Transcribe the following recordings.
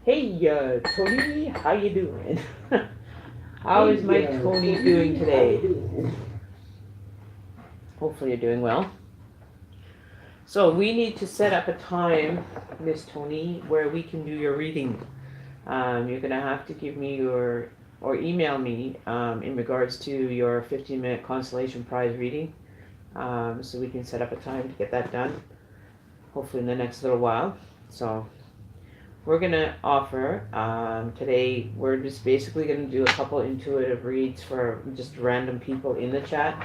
Hey, Tony, how you doing? How is my Tony doing today? Hopefully you're doing well. So we need to set up a time, Miss Tony, where we can do your reading. You're gonna have to give me or email me in regards to your 15-minute consolation prize reading, so we can set up a time to get that done. Hopefully in the next little while. So we're gonna offer today. We're just basically gonna do a couple intuitive reads for just random people in the chat,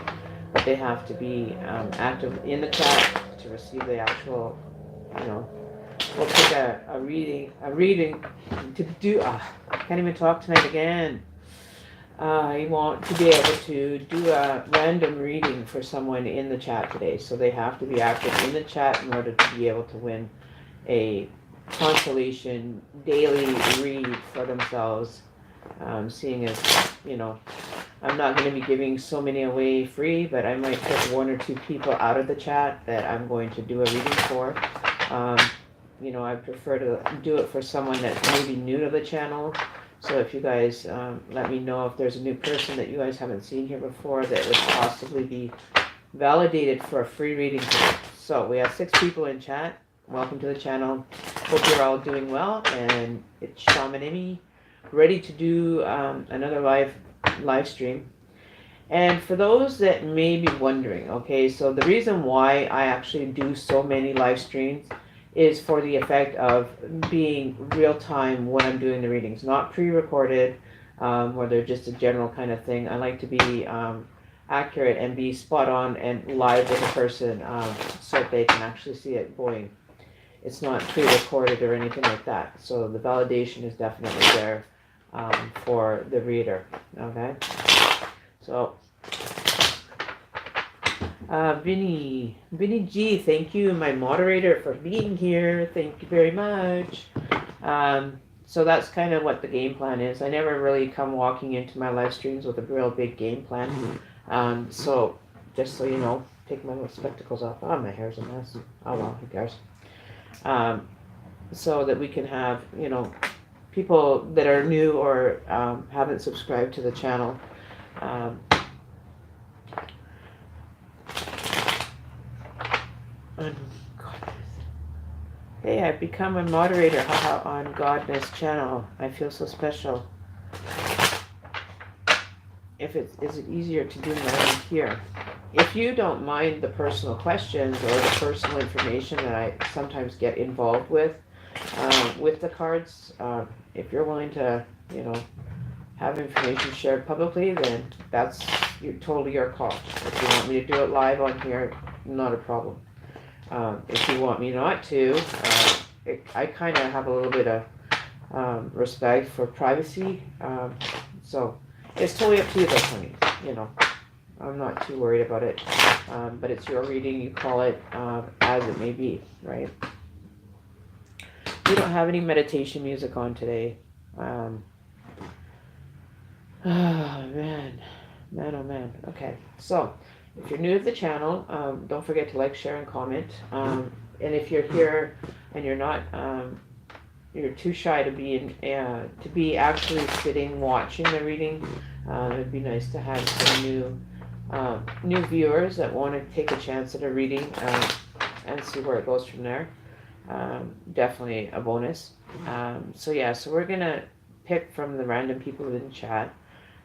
but they have to be active in the chat to receive the actual. We'll take a reading to do. I can't even talk tonight again. I want to be able to do a random reading for someone in the chat today, so they have to be active in the chat in order to be able to win a consolation daily read for themselves. Seeing as, I'm not going to be giving so many away free, but I might pick one or two people out of the chat that I'm going to do a reading for. I prefer to do it for someone that's maybe new to the channel. So if you guys let me know if there's a new person that you guys haven't seen here before that would possibly be validated for a free reading today. So we have 6 people in chat. Welcome to the channel. Hope you're all doing well. And it's Shaman Amy, ready to do another live stream. And for those that may be wondering, okay, so the reason why I actually do so many live streams is for the effect of being real time when I'm doing the readings, not pre-recorded, where they're just a general kind of thing. I like to be accurate and be spot on and live with a person, so that they can actually see it going. It's not pre-recorded or anything like that. So the validation is definitely there for the reader. Okay. So Vinny G, thank you, my moderator, for being here. Thank you very much. So that's kind of what the game plan is. I never really come walking into my live streams with a real big game plan. So just so you know, take my little spectacles off. Oh, my hair's a mess. Oh well, who cares? So that we can have, people that are new or haven't subscribed to the channel. Hey, I've become a moderator on Godness channel. I feel so special. Is it easier to do mine here? If you don't mind the personal questions or the personal information that I sometimes get involved with the cards, if you're willing to, have information shared publicly, then that's totally your call. If you want me to do it live on here, not a problem. If you want me not to, I kind of have a little bit of respect for privacy, so it's totally up to you though, honey. I'm not too worried about it, but it's your reading. You call it as it may be, right? We don't have any meditation music on today. Oh man, oh man. Okay, so if you're new to the channel, don't forget to like, share, and comment. And if you're here and you're not, you're too shy to be actually sitting watching the reading, it'd be nice to have some new viewers that want to take a chance at a reading and see where it goes from there. Definitely a bonus. So we're gonna pick from the random people in the chat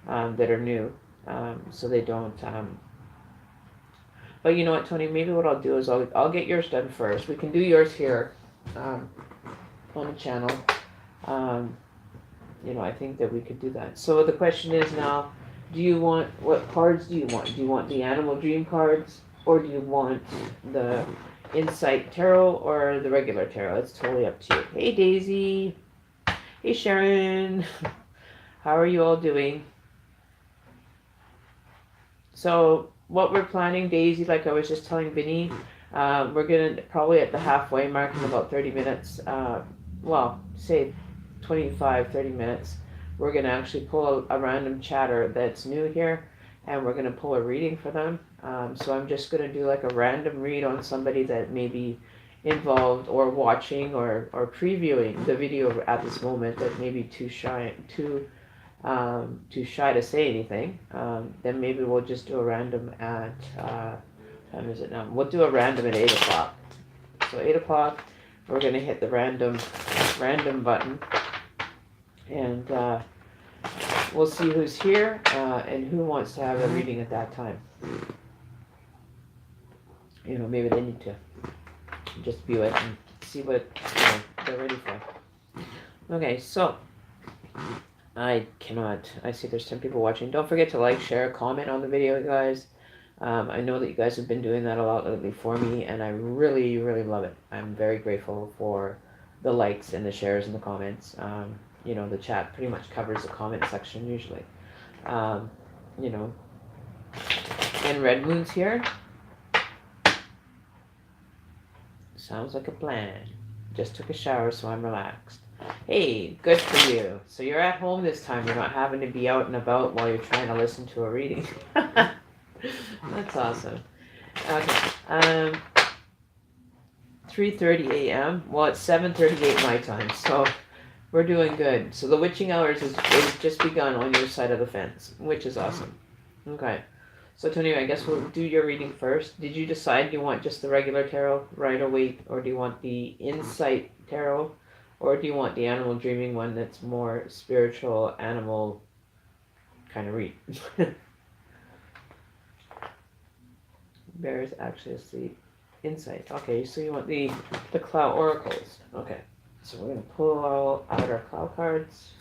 that are new, so they don't. But you know what, Tony? Maybe what I'll do is I'll get yours done first. We can do yours here on the channel. I think that we could do that. So the question is now, what cards do you want? Do you want the Animal Dream cards, or do you want the Insight Tarot or the regular tarot? It's totally up to you. Hey Daisy. Hey Sharon. How are you all doing? So what we're planning, Daisy, like I was just telling Vinny, we're gonna probably at the halfway mark in about 30 minutes, say 25, 30 minutes, we're gonna actually pull a random chatter that's new here, and we're gonna pull a reading for them. So I'm just gonna do like a random read on somebody that maybe involved or watching or previewing the video at this moment that may be too shy to say anything, then maybe we'll just do a random at, time is it now? We'll do a random at 8 o'clock. So 8 o'clock, we're going to hit the random button, and we'll see who's here and who wants to have a reading at that time. You know, maybe they need to just view it and see what they're ready for. Okay, so I see there's 10 people watching. Don't forget to like, share, comment on the video, guys. I know that you guys have been doing that a lot lately for me, and I really, really love it. I'm very grateful for the likes and the shares and the comments. You know, the chat pretty much covers the comment section usually. You know, and Red Moon's here. Sounds like a plan. Just took a shower, so I'm relaxed. Hey, good for you. So you're at home this time. You're not having to be out and about while you're trying to listen to a reading. That's awesome. Okay. 3:30 a.m. Well, it's 7:38 my time, so we're doing good. So the witching hours is just begun on your side of the fence, which is awesome. Okay. So Tony, I guess we'll do your reading first. Did you decide you want just the regular tarot, right away, or do you want the insight tarot, or do you want the animal dreaming one that's more spiritual animal kind of read? Bear is actually asleep. Insight. Okay, so you want the cloud oracles. Okay, so we're gonna pull out our cloud cards.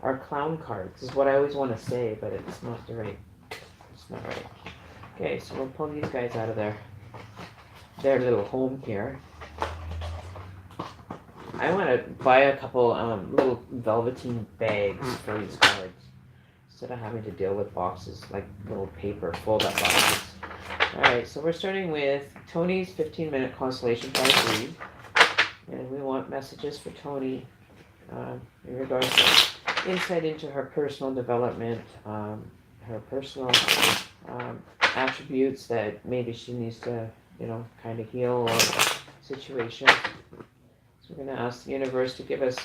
Our clown cards is what I always want to say, but it's not the right. It's not right. Okay, so we'll pull these guys out of their little home here. I want to buy a couple little velveteen bags for these cards instead of having to deal with boxes, like little paper fold-up boxes. Alright, so we're starting with Tony's 15-minute constellation price read. And we want messages for Tony in regards to insight into her personal development, her personal attributes that maybe she needs to, you know, kind of heal or situation. So we're going to ask the universe to give us,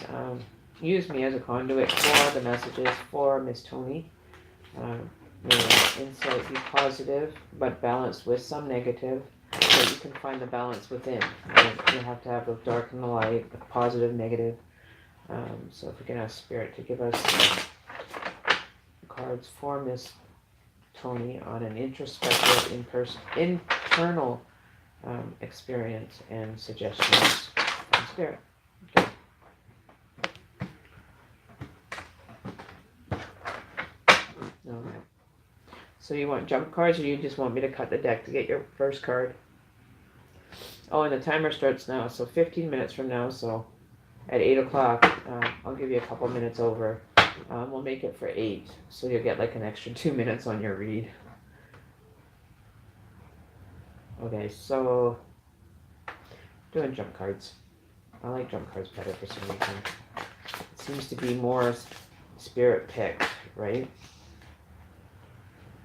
use me as a conduit for the messages for Miss Tony. Insight be positive, but balanced with some negative, so you can find the balance within. You have to have the dark and the light, the positive, negative. So if we can ask Spirit to give us cards for Miss Tony on an introspective, internal experience and suggestions from Spirit. Okay. Okay. So you want jump cards, or you just want me to cut the deck to get your first card? Oh, and the timer starts now, so 15 minutes from now, so at 8 o'clock, I'll give you a couple minutes over. We'll make it for 8, so you'll get like an extra 2 minutes on your read. Okay, so doing jump cards. I like jump cards better for some reason. It seems to be more spirit picked, right?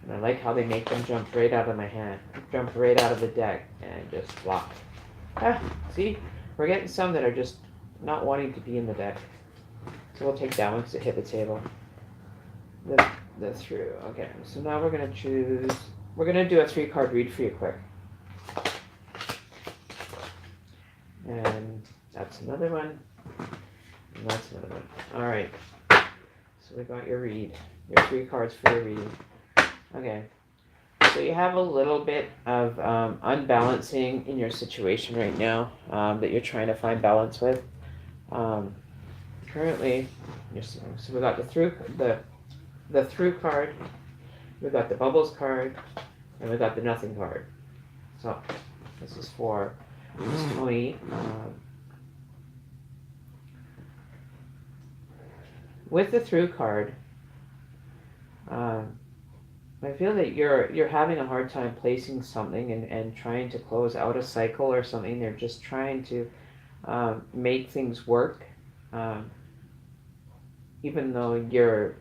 And I like how they make them jump right out of my hand, jump right out of the deck, and just flop. Ah, see? We're getting some that are just not wanting to be in the deck. So we'll take that one because it hit the table. The through. Okay, so now we're going to choose, we're going to do a 3-card read for you quick. And that's another one. And that's another one. All right. So we got your read, your 3 cards for your reading. Okay, so you have a little bit of unbalancing in your situation right now that you're trying to find balance with. Currently, so we got the through card, we got the bubbles card, and we got the nothing card. So this is for Miss Tony. With the through card, I feel that you're having a hard time placing something and trying to close out a cycle or something. They're just trying to make things work, even though you're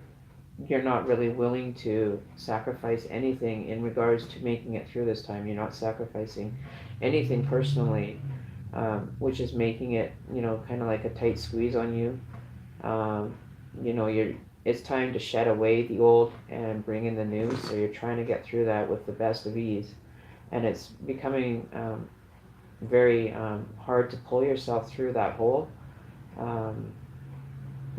not really willing to sacrifice anything in regards to making it through this time. You're not sacrificing anything personally. which is making it, kind of like a tight squeeze on you. Um, it's time to shed away the old and bring in the new. So you're trying to get through that with the best of ease, and it's becoming very hard to pull yourself through that hole. Um,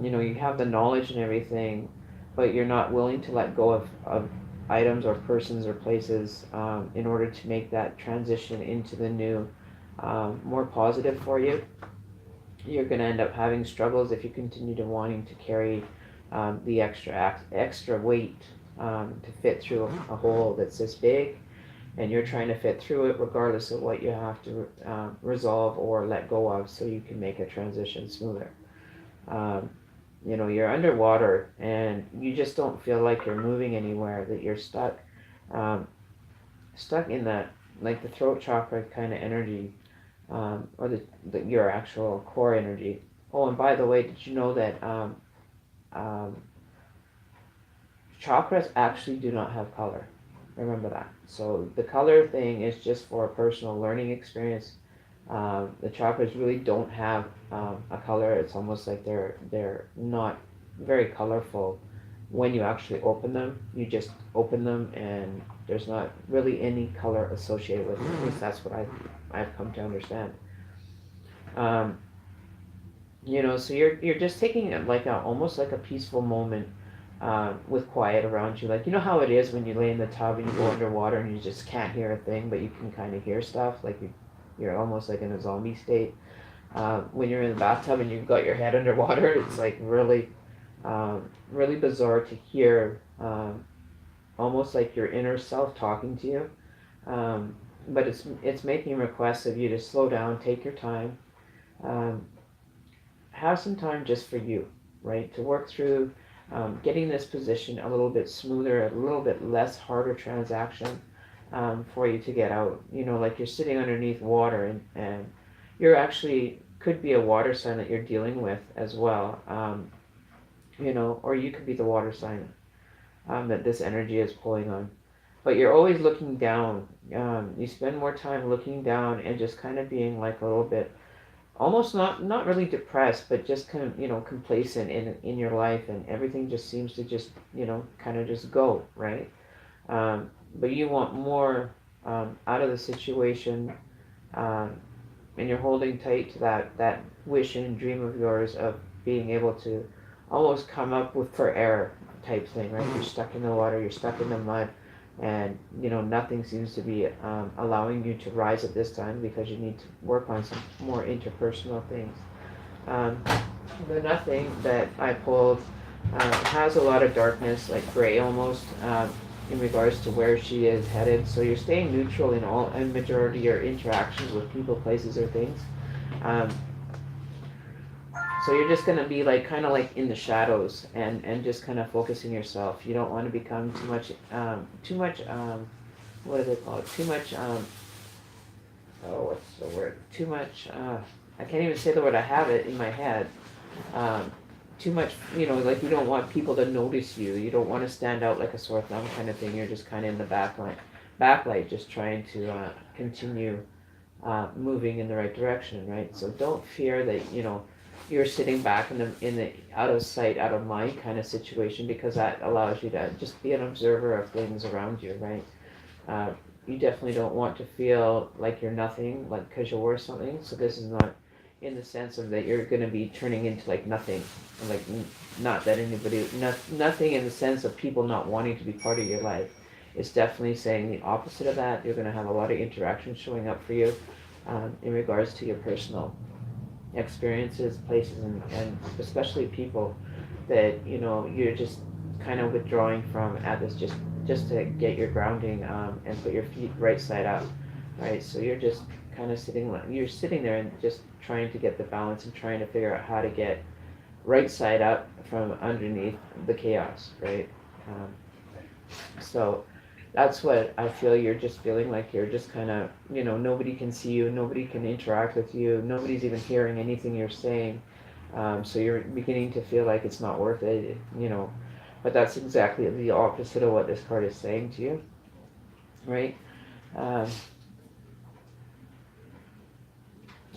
you have the knowledge and everything, but you're not willing to let go of items or persons or places in order to make that transition into the new more positive for you. You're going to end up having struggles if you continue to wanting to carry the extra weight to fit through a hole that's this big, and you're trying to fit through it regardless of what you have to resolve or let go of, so you can make a transition smoother. um, you're underwater and you just don't feel like you're moving anywhere, that you're um, stuck in that, like the throat chakra kind of energy, or your actual core energy. Oh, and by the way, did you know that um, chakras actually do not have color? Remember that. So the color thing is just for a personal learning experience. The chakras really don't have a color. It's almost like they're not very colorful. When you actually open them, you just open them, and there's not really any color associated with it. At least that's what I've come to understand. Um, so you're just taking it like almost like a peaceful moment with quiet around you. Like, how it is when you lay in the tub and you go underwater and you just can't hear a thing, but you can kind of hear stuff. Like you're almost like in a zombie state. When you're in the bathtub and you've got your head underwater, it's like really, really bizarre to hear, almost like your inner self talking to you. But it's making requests of you to slow down, take your time, um, have some time just for you, right? To work through getting this position a little bit smoother, a little bit less harder transaction for you to get out. Like you're sitting underneath water, and you're actually could be a water sign that you're dealing with as well. Or you could be the water sign that this energy is pulling on. But you're always looking down. You spend more time looking down and just kind of being like a little bit, almost not really depressed, but just kind of complacent in your life, and everything just seems to just kind of just go right. But you want more out of the situation, um, and you're holding tight to that wish and dream of yours of being able to almost come up with for air type thing, right? You're stuck in the water, you're stuck in the mud, and nothing seems to be allowing you to rise at this time, because you need to work on some more interpersonal things. um, the nothing that I pulled has a lot of darkness, like gray almost, in regards to where she is headed. So you're staying neutral in all and majority of your interactions with people, places, or things. um, so you're just going to be like kind of like in the shadows, and just kind of focusing yourself. You don't want to become too much what do they call it? Too much what's the word? Too much I can't even say the word. I have it in my head. Um, Too much, like you don't want people to notice you. You don't want to stand out like a sore thumb kind of thing. You're just kind of in the backlight, just trying to continue moving in the right direction, right? So don't fear that you're sitting back in the out of sight, out of mind kind of situation, because that allows you to just be an observer of things around you, right? Uh, you definitely don't want to feel like you're nothing, like because you're worth something. So this is not in the sense of that you're going to be turning into like nothing, like not that anybody, nothing in the sense of people not wanting to be part of your life. It's definitely saying the opposite of that. You're going to have a lot of interactions showing up for you in regards to your personal experiences, places, and especially people that you're just kind of withdrawing from at this, just to get your grounding and put your feet right side up, right? So you're just kind of you're sitting there and just trying to get the balance and trying to figure out how to get right side up from underneath the chaos, right? Um, so that's what I feel. You're just feeling like you're just kind of, nobody can see you, nobody can interact with you, nobody's even hearing anything you're saying. So you're beginning to feel like it's not worth it. But that's exactly the opposite of what this card is saying to you, right? Um,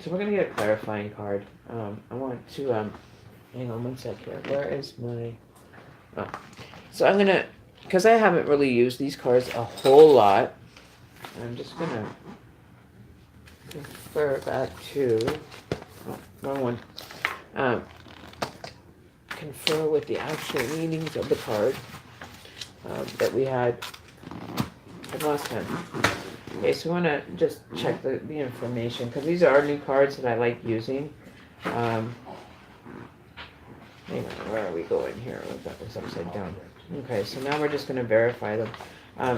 So we're gonna get a clarifying card. I want to hang on one sec here. Where is my? Oh, so I'm gonna, because I haven't really used these cards a whole lot. I'm just gonna refer back to. Oh, wrong one. Um, confer with the actual meanings of the card that we had last time. Okay, so I want to just check the information, because these are new cards that I like using. Hang on, where are we going here? We've got this upside down. Okay, so now we're just going to verify them.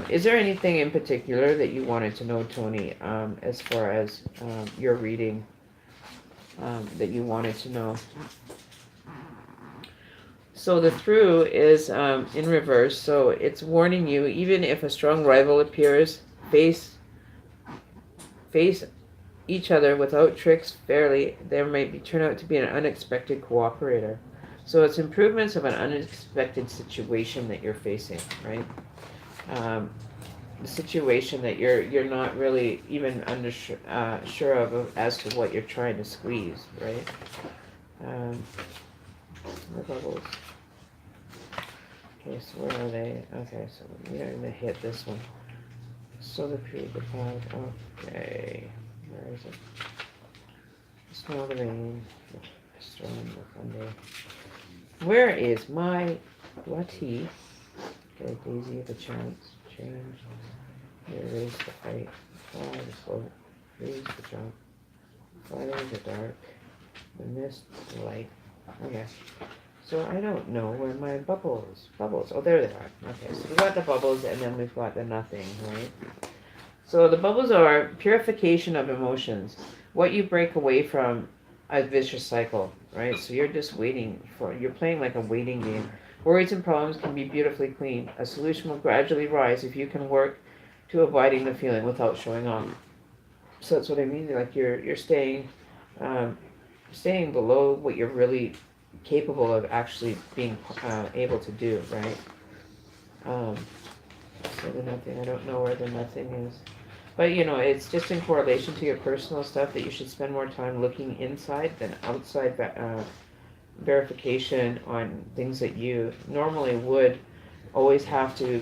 Is there anything in particular that you wanted to know, Tony, as far as your reading that you wanted to know? So the thru is in reverse, so it's warning you, even if a strong rival appears, face each other without tricks fairly, there might turn out to be an unexpected cooperator. So it's improvements of an unexpected situation that you're facing, right? The situation that you're not really even sure of as to what you're trying to squeeze, right? The bubbles. Okay, so where are they? Okay, so we're going to hit this one. So the period of time. Okay, where is it? The snow, the rain, the storm, the thunder. Where is my Wati? Okay, Daisy of a chance, change. Here is the fight. Fly the float. Freeze the jump. Fire the dark. The mist, the light. Okay. So I don't know where my bubbles. Oh, there they are. Okay, so we've got the bubbles and then we've got the nothing, right? So the bubbles are purification of emotions. What you break away from a vicious cycle, right? So you're just you're playing like a waiting game. Worries and problems can be beautifully cleaned. A solution will gradually rise if you can work to abiding the feeling without showing off. So that's what I mean. Like you're staying below what you're really capable of actually being able to do, right? So the nothing, I don't know where the nothing is. But it's just in correlation to your personal stuff that you should spend more time looking inside than outside verification on things that you normally would always have to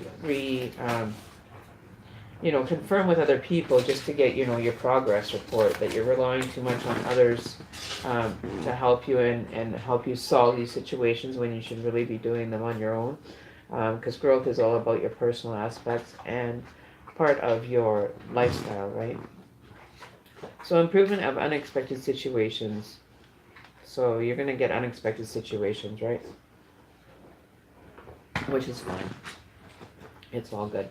confirm with other people just to get, your progress report, that you're relying too much on others to help you and help you solve these situations when you should really be doing them on your own. Because growth is all about your personal aspects and part of your lifestyle, right? So improvement of unexpected situations. So you're going to get unexpected situations, right? Which is fine. It's all good.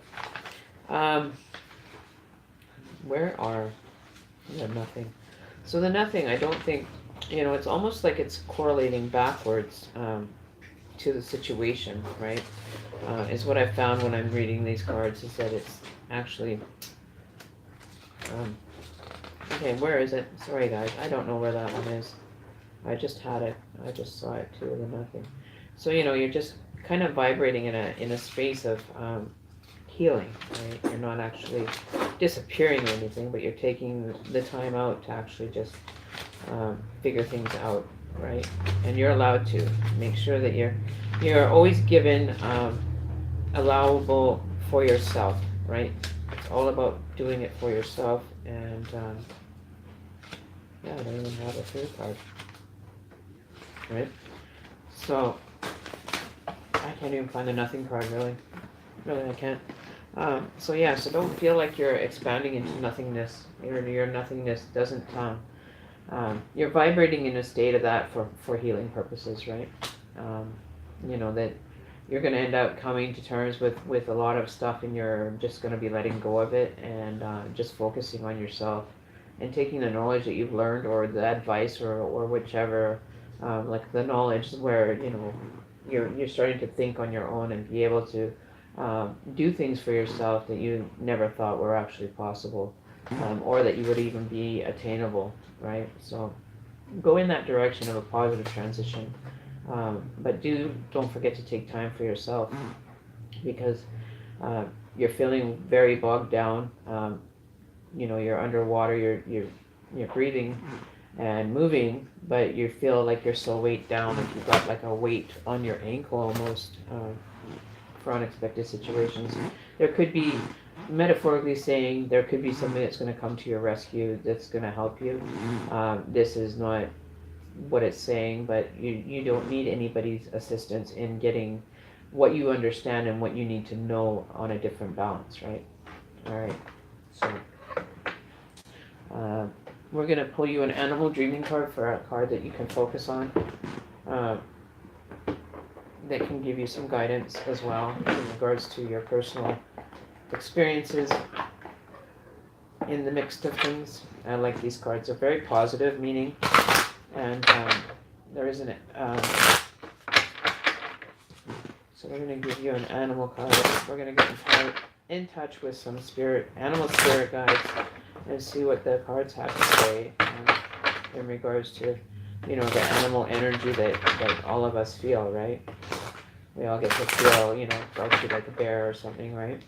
Where are the nothing? So the nothing, I don't think, it's almost like it's correlating backwards to the situation, right? Is what I found when I'm reading these cards, is that it's actually, okay, where is it? Sorry guys, I don't know where that one is. I just had it. I just saw it too, the nothing. So, you're just kind of vibrating in a space of healing, right? You're not actually disappearing or anything, but you're taking the time out to actually just figure things out, right? And you're allowed to make sure that you're always given allowable for yourself, right? It's all about doing it for yourself. And I don't even have a third card, right? So I can't even find the nothing card, really I can't. So don't feel like you're expanding into nothingness. Your nothingness doesn't you're vibrating in a state of that for healing purposes, right? That you're going to end up coming to terms with a lot of stuff, and you're just going to be letting go of it and just focusing on yourself and taking the knowledge that you've learned, or the advice, or whichever, like the knowledge where you're starting to think on your own and be able to do things for yourself that you never thought were actually possible, or that you would even be attainable, right? So go in that direction of a positive transition, but don't forget to take time for yourself, because you're feeling very bogged down. You're underwater, you're breathing and moving, but you feel like you're so weighed down, like you've got like a weight on your ankle almost, for unexpected situations. There could be, metaphorically saying, there could be something that's going to come to your rescue that's going to help you. This is not what it's saying, but you don't need anybody's assistance in getting what you understand and what you need to know on a different balance, right? All right. So uh, we're going to pull you an animal dreaming card for a card that you can focus on. Uh, that can give you some guidance as well in regards to your personal experiences in the mix of things. I like these cards. They're very positive meaning, and there isn't it. So we're going to give you an animal card. We're going to get in touch with some animal spirit guides, and see what the cards have to say in regards to, the animal energy that all of us feel, right? We all get to feel, feel like a bear or something, right?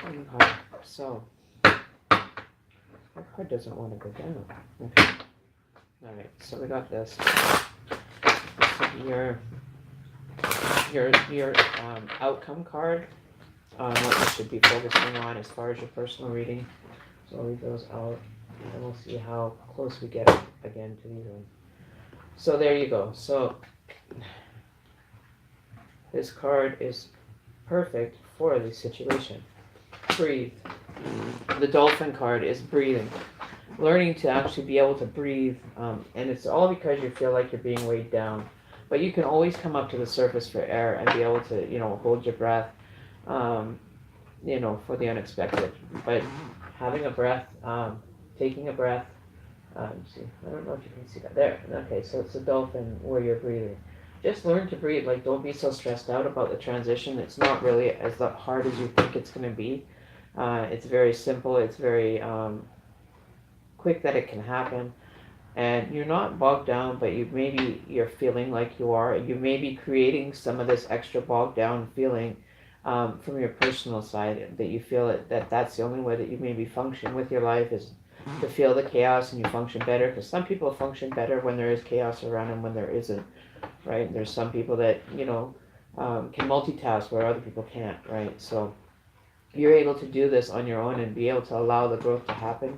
Okay. So, that card doesn't want to go down. Okay. All right. So we got this. Your outcome card. What you should be focusing on as far as your personal reading. So I'll leave those out, and we'll see how close we get again to these ones. So there you go. So this card is perfect for the situation. Breathe. The dolphin card is breathing. Learning to actually be able to breathe, and it's all because you feel like you're being weighed down. But you can always come up to the surface for air and be able to, hold your breath, for the unexpected. But having a breath, taking a breath, see, I don't know if you can see that. There, okay, so it's a dolphin where you're breathing. Just learn to breathe. Like, don't be so stressed out about the transition. It's not really as hard as you think it's going to be. It's very simple. It's very quick that it can happen. And you're not bogged down, but you're feeling like you are. You may be creating some of this extra bogged down feeling from your personal side, that you feel that's the only way that you maybe function with your life, is to feel the chaos, and you function better. Because some people function better when there is chaos around them when there isn't, right? There's some people that, can multitask where other people can't, right? So you're able to do this on your own and be able to allow the growth to happen.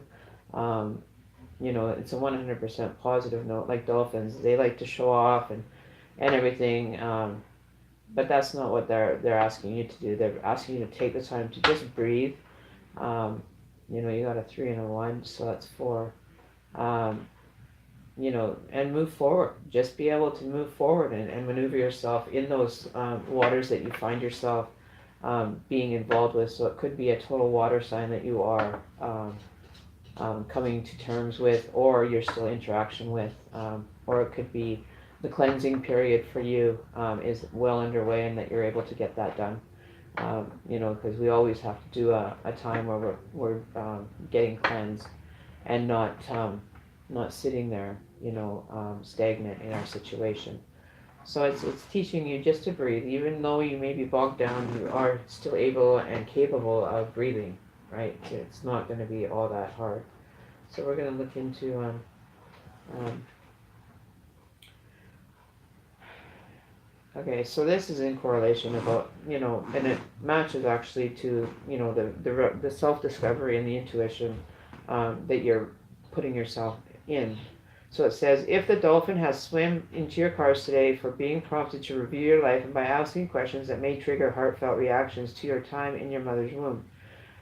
It's a 100% positive note. Like dolphins, they like to show off and everything, but that's not what they're asking you to do. They're asking you to take the time to just breathe. You got a 3 and a 1, so that's 4. And move forward. Just be able to move forward and maneuver yourself in those waters that you find yourself being involved with. So it could be a total water sign that you are coming to terms with, or you're still interaction with, or it could be the cleansing period for you is well underway, and that you're able to get that done. Because we always have to do a time where we're getting cleansed and not sitting there, stagnant in our situation. So it's teaching you just to breathe. Even though you may be bogged down, you are still able and capable of breathing, right? It's not going to be all that hard. So we're going to look into okay, so this is in correlation about, and it matches actually to, the self-discovery and the intuition that you're putting yourself in. So it says, if the dolphin has swam into your cards today for being prompted to review your life and by asking questions that may trigger heartfelt reactions to your time in your mother's womb,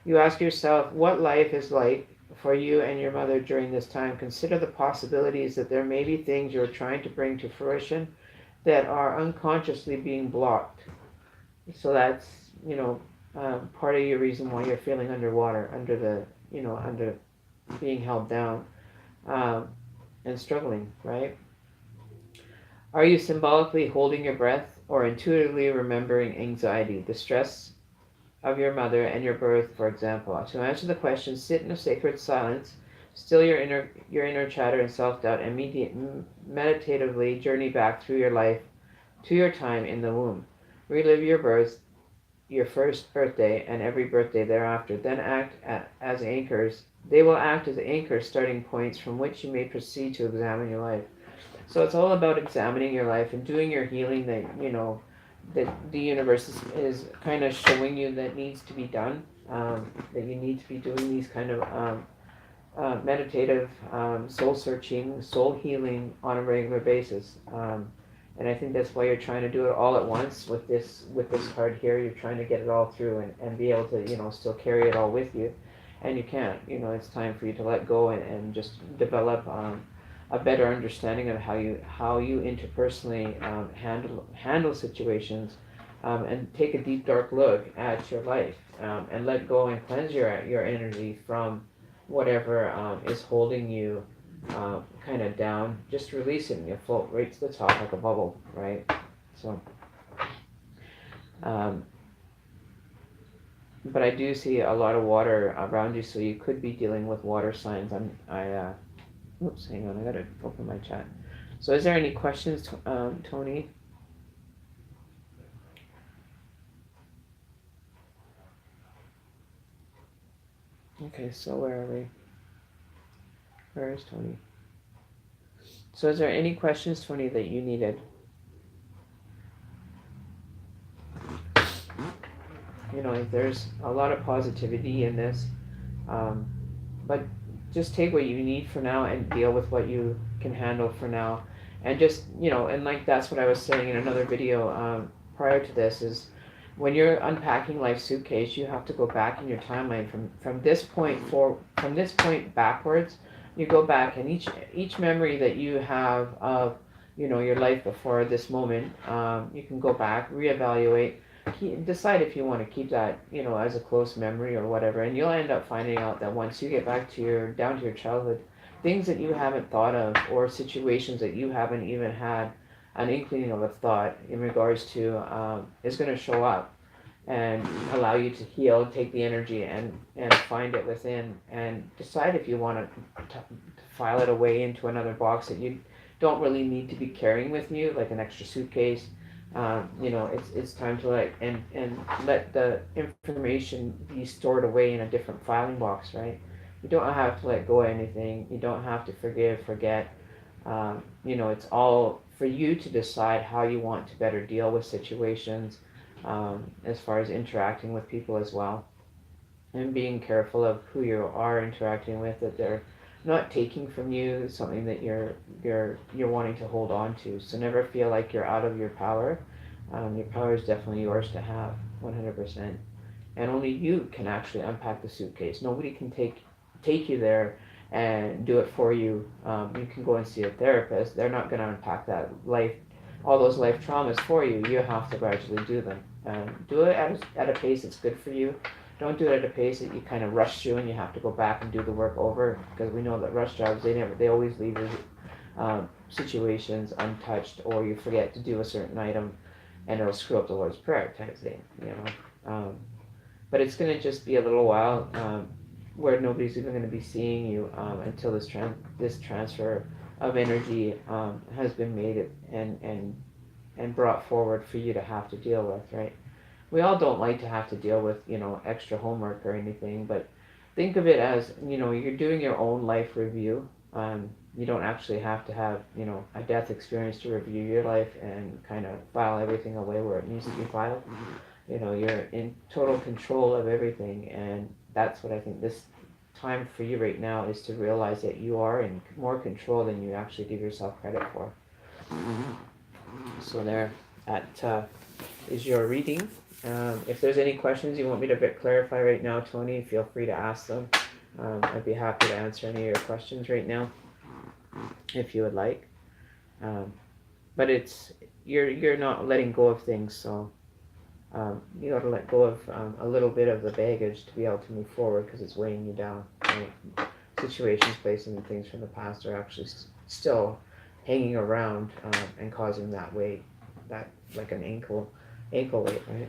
you ask yourself what life is like for you and your mother during this time. Consider the possibilities that there may be things you're trying to bring to fruition that are unconsciously being blocked. So that's, part of your reason why you're feeling underwater, under being held down and struggling, right? Are you symbolically holding your breath or intuitively remembering anxiety, the stress of your mother and your birth, for example? To answer the question, sit in a sacred silence, still your inner chatter and self-doubt, and meditatively journey back through your life to your time in the womb. Relive your birth your first birthday and every birthday thereafter, then as anchors. They will act as anchors, starting points from which you may proceed to examine your life. So it's all about examining your life and doing your healing that, that the universe is kind of showing you that needs to be done. That you need to be doing these kind of meditative, soul searching, soul healing on a regular basis. And I think that's why you're trying to do it all at once with this card here. You're trying to get it all through and be able to, still carry it all with you. And you can't. It's time for you to let go and just develop a better understanding of how you interpersonally handle situations, and take a deep dark look at your life, and let go and cleanse your energy from whatever is holding you kind of down. Just release it and you float right to the top like a bubble, right? So, um, but I do see a lot of water around you, so you could be dealing with water signs. Oops, hang on, I gotta open my chat. So is there any questions, Tony? Okay, so where are we? Where is Tony? So is there any questions, Tony, that you needed? Like there's a lot of positivity in this, but just take what you need for now and deal with what you can handle for now. And just, and like that's what I was saying in another video prior to this is when you're unpacking life's suitcase, you have to go back in your timeline from this point backwards. You go back and each memory that you have of your life before this moment, you can go back, reevaluate, decide if you want to keep that as a close memory or whatever, and you'll end up finding out that once you get back down to your childhood, things that you haven't thought of or situations that you haven't even had an inkling of a thought in regards to is going to show up and allow you to heal, take the energy and find it within, and decide if you want to file it away into another box that you don't really need to be carrying with you, like an extra suitcase. It's time to let the information be stored away in a different filing box, right? You don't have to let go of anything. You don't have to forget. It's all for you to decide how you want to better deal with situations, as far as interacting with people as well, and being careful of who you are interacting with, that they're not taking from you something that you're wanting to hold on to. So never feel like you're out of your power. Your power is definitely yours to have, 100%. And only you can actually unpack the suitcase. Nobody can take you there and do it for you. You can go and see a therapist. They're not going to unpack all those life traumas for you. You have to gradually do them. Do it at a pace that's good for you. Don't do it at a pace that you kind of rush through and you have to go back and do the work over, because we know that rush jobs, they always leave your situations untouched, or you forget to do a certain item and it'll screw up the Lord's Prayer type thing, but it's going to just be a little while where nobody's even going to be seeing you until this transfer of energy has been made and brought forward for you to have to deal with, right? We all don't like to have to deal with, extra homework or anything, but think of it as, you're doing your own life review. You don't actually have to have, a death experience to review your life and kind of file everything away where it needs to be filed. You're in total control of everything, and that's what I think this time for you right now is, to realize that you are in more control than you actually give yourself credit for. So that is your reading. If there's any questions you want me to clarify right now, Tony, feel free to ask them. I'd be happy to answer any of your questions right now, if you would like. But you're not letting go of things, so you got to let go of a little bit of the baggage to be able to move forward, because it's weighing you down. Right? Situations, places, and things from the past are actually still hanging around and causing that weight, that like an ankle weight, right?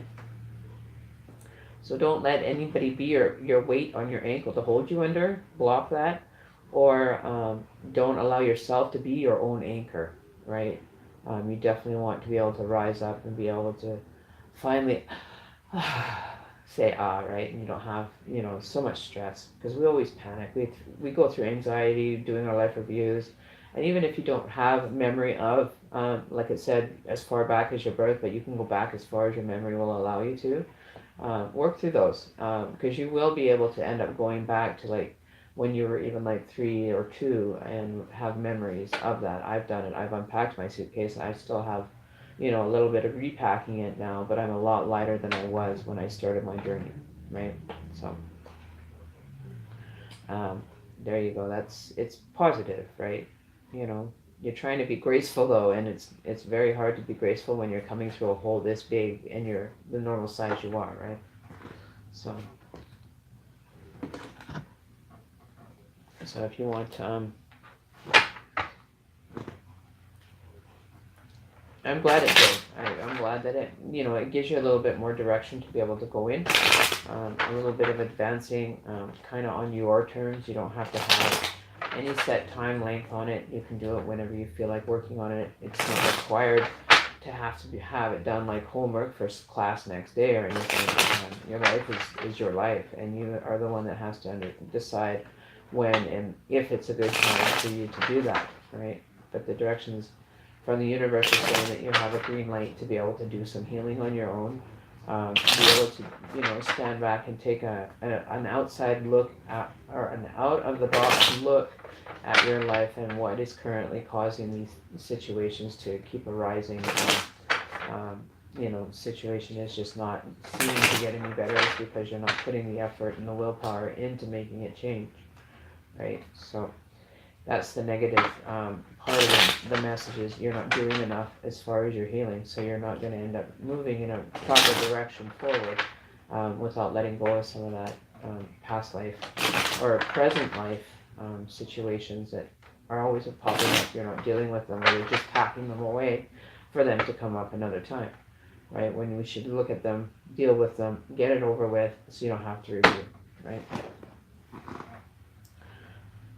So don't let anybody be your weight on your ankle to hold you under. Block that, or don't allow yourself to be your own anchor, right? You definitely want to be able to rise up and be able to finally say right, and you don't have so much stress, because we always panic. We go through anxiety doing our life reviews, and even if you don't have memory of, like it said, as far back as your birth, but you can go back as far as your memory will allow you to. Work through those, because you will be able to end up going back to like when you were even like 3 or 2 and have memories of that. I've done it. I've unpacked my suitcase. I still have, a little bit of repacking it now, but I'm a lot lighter than I was when I started my journey, right? So, um, there you go. It's positive, right? You know, you're trying to be graceful though, and it's very hard to be graceful when you're coming through a hole this big and you're the normal size you are, right? So, if you want, I'm glad it did. I'm glad that it gives you a little bit more direction to be able to go in, a little bit of advancing, kind of on your terms. You don't have to have any set time length on it. You can do it whenever you feel like working on it. It's not required to have it done like homework for class next day or anything. Your life is your life, and you are the one that has to decide when and if it's a good time for you to do that, right? But the directions from the universe is saying that you have a green light to be able to do some healing on your own, to be able to stand back and take an outside look at, or an out of the box look at your life and what is currently causing these situations to keep arising. Situation is just not seeming to get any better because you're not putting the effort and the willpower into making it change, right? So that's the negative, part of the message is you're not doing enough as far as your healing, so you're not going to end up moving in a proper direction forward, without letting go of some of that, past life or present life, situations that are always popping up. You're not dealing with them, or you're just packing them away for them to come up another time, right? When we should look at them, deal with them, get it over with, so you don't have to review, right?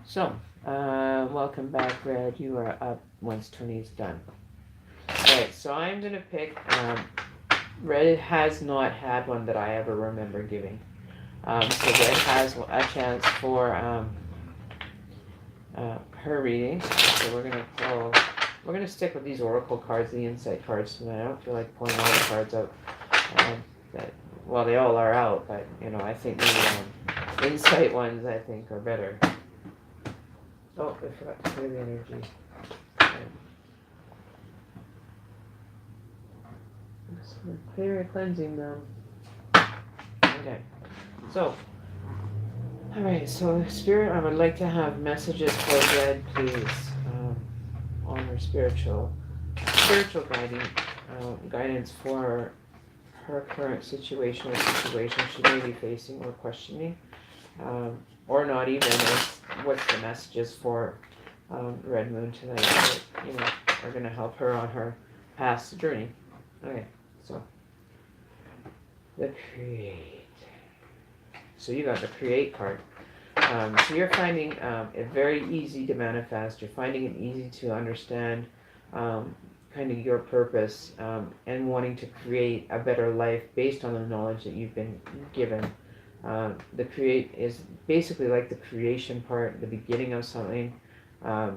So, welcome back, Red. You are up once Tony's done. Alright, so I'm going to pick, Red has not had one that I ever remember giving. So Red has a chance for her reading. So we're going to stick with these oracle cards, the insight cards tonight. I don't feel like pulling all the cards out. They all are out, but I think the insight ones I think are better. Oh, I forgot to clear the energy. So clear cleansing them. Okay. So, alright, so Spirit, I would like to have messages for Red, please, on her spiritual guidance for her current situation or situation she may be facing or questioning, or not even. What's the messages for Red Moon tonight that are going to help her on her past journey. Okay, so the Create. So you got the Create card. So you're finding it very easy to manifest. You're finding it easy to understand kind of your purpose, and wanting to create a better life based on the knowledge that you've been given. The Create is basically like the creation part, the beginning of something,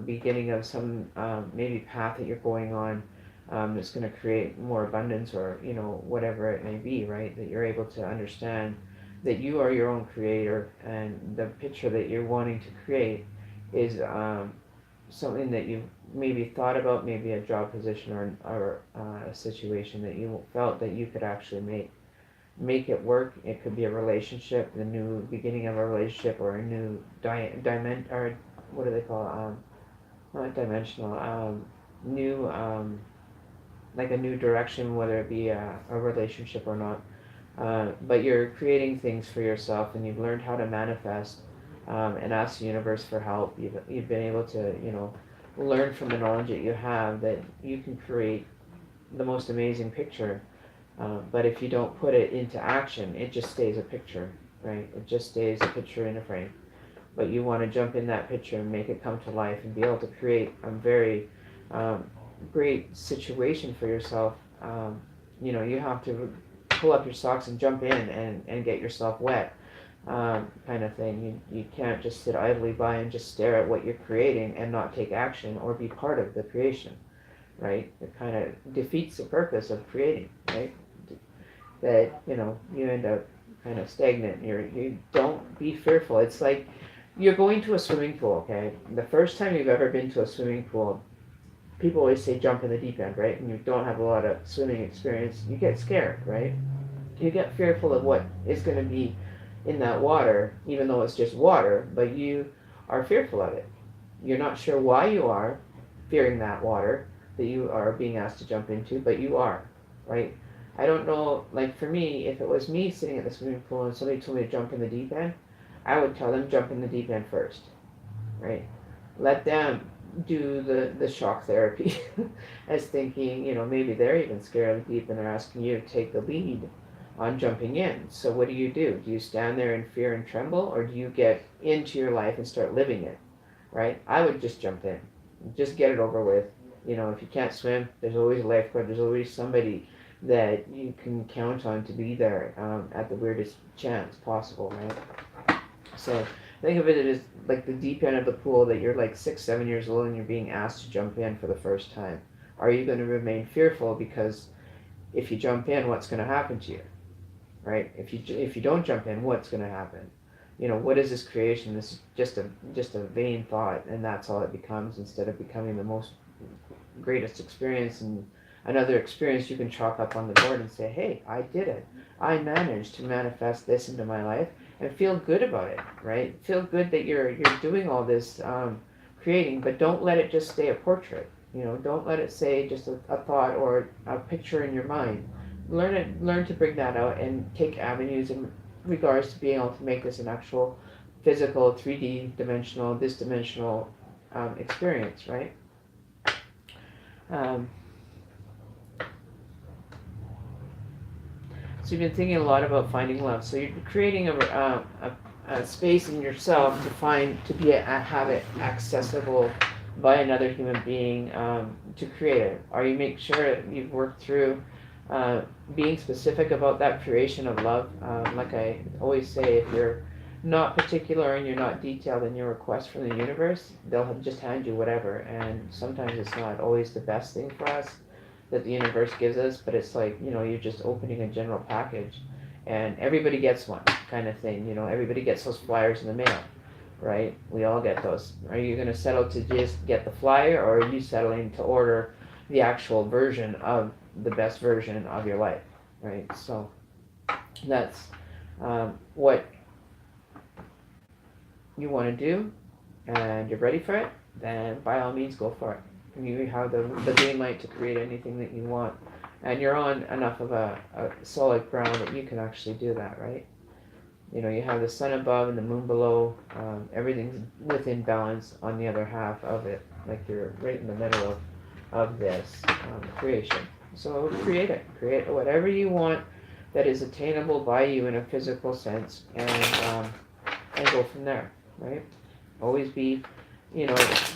beginning of some maybe path that you're going on, that's going to create more abundance, or whatever it may be, right? That you're able to understand that you are your own creator, and the picture that you're wanting to create is something that you've maybe thought about, maybe a job position or a situation that you felt that you could actually make it work. It could be a relationship, the new beginning of a relationship, or a new diamond, or what do they call it? Not dimensional, new, like a new direction, whether it be a relationship or not. But you're creating things for yourself, and you've learned how to manifest, and ask the universe for help. You've been able to learn from the knowledge that you have that you can create the most amazing picture. But if you don't put it into action, it just stays a picture, right? It just stays a picture in a frame. But you want to jump in that picture and make it come to life and be able to create a very great situation for yourself. You have to pull up your socks and jump in and get yourself wet, kind of thing. You can't just sit idly by and just stare at what you're creating and not take action or be part of the creation, right? It kind of defeats the purpose of creating, right? That, you end up kind of stagnant. You don't be fearful. It's like you're going to a swimming pool, okay? The first time you've ever been to a swimming pool, people always say jump in the deep end, right? And you don't have a lot of swimming experience, you get scared, right? You get fearful of what is going to be in that water, even though it's just water, but you are fearful of it. You're not sure why you are fearing that water that you are being asked to jump into, but you are, right? I don't know, like for me, if it was me sitting at the swimming pool and somebody told me to jump in the deep end, I would tell them jump in the deep end first, right? Let them do the shock therapy as thinking, maybe they're even scared of the deep and they're asking you to take the lead on jumping in. So what do? Do you stand there in fear and tremble, or do you get into your life and start living it, right? I would just jump in. Just get it over with. If you can't swim, there's always a lifeguard. There's always somebody that you can count on to be there at the weirdest chance possible, right? So think of it as like the deep end of the pool that you're like 6, 7 years old and you're being asked to jump in for the first time. Are you going to remain fearful because if you jump in, what's going to happen to you, right? If you don't jump in, what's going to happen? What is this creation? This is just a vain thought, and that's all it becomes instead of becoming the most greatest experience and another experience you can chalk up on the board and say, hey, I did it. I managed to manifest this into my life and feel good about it, right? Feel good that you're doing all this creating, but don't let it just stay a portrait. Don't let it say just a thought or a picture in your mind. Learn to bring that out and take avenues in regards to being able to make this an actual physical 3D dimensional, this dimensional experience, right? So you've been thinking a lot about finding love. So you're creating a space in yourself have it accessible by another human being to create it. Or you make sure you've worked through being specific about that creation of love. Like I always say, if you're not particular and you're not detailed in your request from the universe, they'll just hand you whatever. And sometimes it's not always the best thing for us that the universe gives us, but it's like, you're just opening a general package and everybody gets one kind of thing. Everybody gets those flyers in the mail, right? We all get those. Are you going to settle to just get the flyer, or are you settling to order the actual version of the best version of your life, right? So that's what you want to do, and you're ready for it, then by all means go for it. You have the green light to create anything that you want, and you're on enough of a solid ground that you can actually do that, right? You have the sun above and the moon below. Everything's within balance on the other half of it, like you're right in the middle of this creation. So create it. Create whatever you want that is attainable by you in a physical sense, and go from there, right? Always be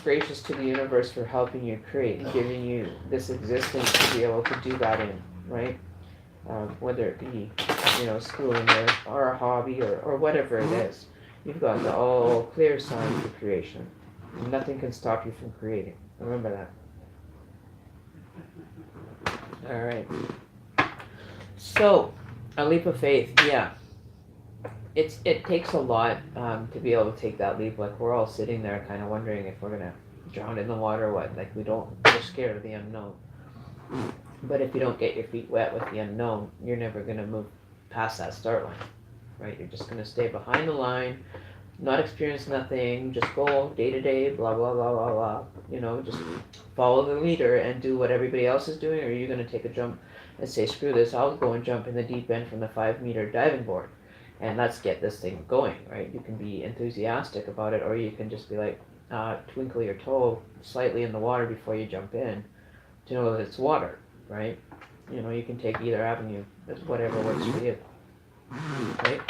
gracious to the universe for helping you create and giving you this existence to be able to do that in, right? Whether it be, schooling or a hobby or whatever it is. You've got the all clear sign for creation. Nothing can stop you from creating. Remember that. All right. So, a leap of faith, yeah. It takes a lot to be able to take that leap. Like, we're all sitting there kind of wondering if we're gonna drown in the water or what. Like, we're scared of the unknown. But if you don't get your feet wet with the unknown, you're never gonna move past that start line, right? You're just gonna stay behind the line, not experience nothing, just go day to day, blah blah blah blah blah. Just follow the leader and do what everybody else is doing. Or are you gonna take a jump and say, screw this, I'll go and jump in the deep end from the 5-meter diving board, and let's get this thing going, right? You can be enthusiastic about it, or you can just be like, twinkle your toe slightly in the water before you jump in to know that it's water, right? You can take either avenue. That's whatever works for you, right?